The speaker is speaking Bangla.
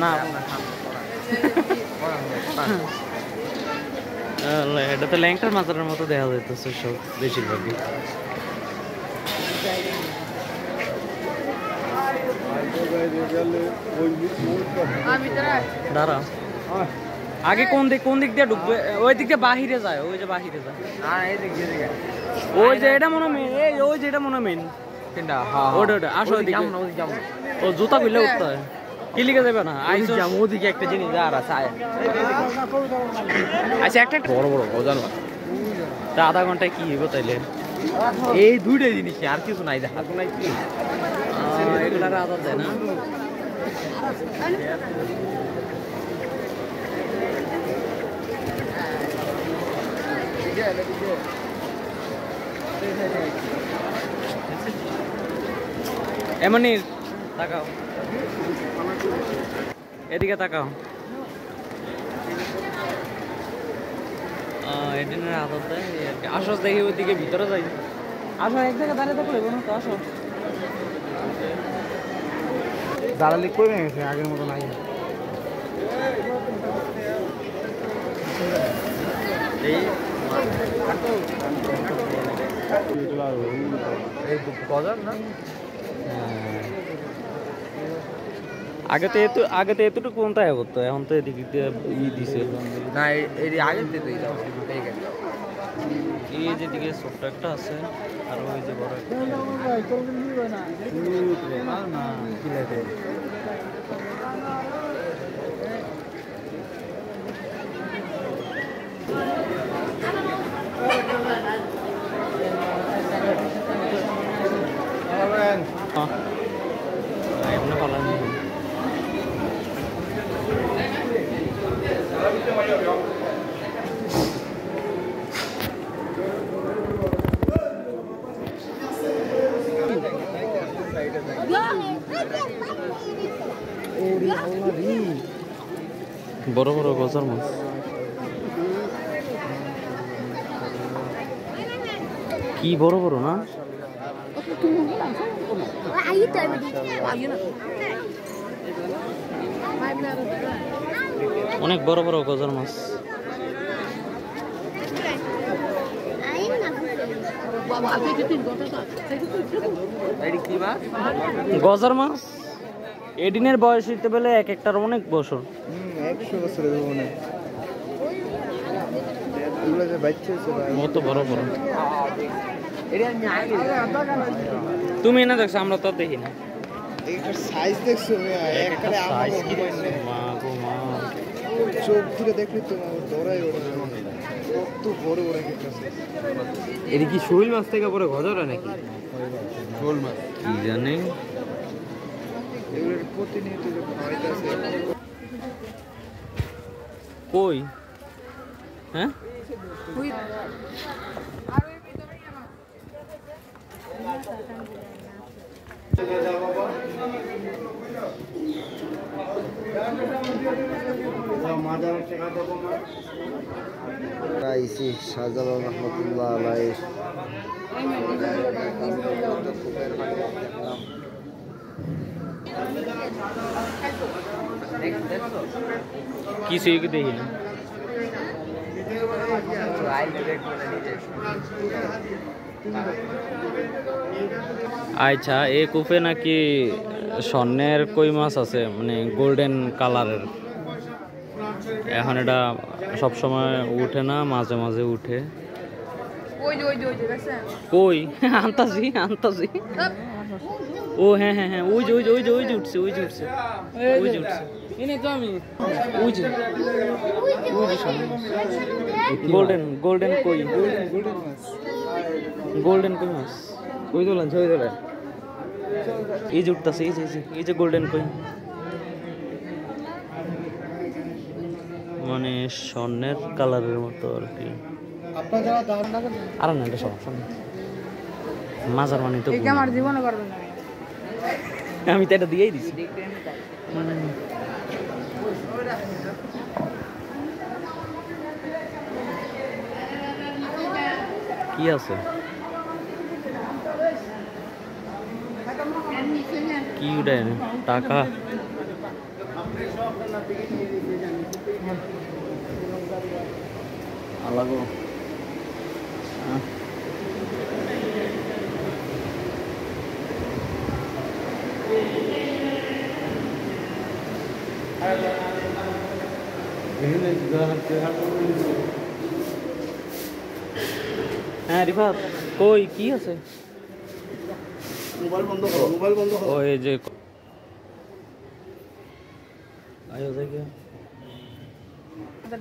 না এটা তো ল্যাংটার মাজারের মতো দেখা যাইতেছে সব বেশিরভাগই। দাঁড়া আগে কোন দিক দিয়ে ঢুকবে? ওই দিক দিয়ে বাহিরে যায়, ওই যে বাহিরে যায়। ওই যে এটা মনে মেন, ওই যে এটা মনে মেন। ওটা আসো ও জুতা খুললে উঠতে হয়। কি লিখে যাবে না ওদিকে একটা জিনিস আর আছে। আচ্ছা একটা বড় বড় গজাল তা আধা ঘন্টায় কি হইব তাইলে? এই দুইটাই জিনিস আর কিছু নাই, দেখা নাই কি এগুলার আদত দেয় না। এমনি তাকাও, এদিকে তাকাও। এদিনের আদত দেয়। আসো দেখি ওইদিকে ভিতরে যাই। আসো এক জায়গায় দাঁড়িয়ে থাকলে কোনো তো আসো। দাঁড়ালি কমে গেছে, আগের মতো নাই। আগে তো এতটুকু কোনটা করতো, এখন তো এদিক দিয়ে দিছে না। আগে এই যেদিকে ছোট্ট একটা আছে, আর ওই যে বড় এমনি ভালো বড় বড় গজার মাছ। কি বড় বড় না? অনেক বড় বড় গজার মাছ। গজার মাছ এদিনের বয়স হইতে পেলে এক একটার অনেক বছর, 100 বছরের মতো বড় বড়। তুমি না দেখছো, আমরা তো দেখি না। সাইজ দেখছো? চোখ দূরে দেখলি তো দৌড়াই ওঠে, কত বড় বড়। এটা কি শোল মাছ থেকে পরে গজরা নাকি? শোল মাছ কি জানে। কই? হ্যাঁ শাহজালাল রহমতুল্লাহ আলাইহি কিছুই দেখি না। আচ্ছা এই কূপে নাকি স্বর্ণের কই মাছ আছে, মানে গোল্ডেন কালারের। এখন এটা সবসময় উঠে না, মাঝে মাঝে উঠে। কই আনতাছি আনতাছি। ও হ্যাঁ হ্যাঁ হ্যাঁ, ওই যে ওই যে ওই যে ওই যে উঠছে, ওই যে উঠছে, ওই যে উঠছে। ওই যে গোল্ডেন গোল্ডেন কই, গোল্ডেন কই মাছ। ওই দোলেন ওই দোলেন, এই যে উঠতেছে, এই যে গোল্ডেন কই, মানে স্বর্ণের কালারের মতো আর কি। আর না এটা সমস্যা নেই, মাজার মানে তো আমার জীবনে পারবে না। আমি তো এটা দিয়েই দিছি। কি আছে? কি কি উঠেন টাকা আলাগো হ্যাঁ রিফাত কই কি আছে মোবাইল বন্ধ করো মোবাইল বন্ধ করো ওই যে আয়ো দেখে আদা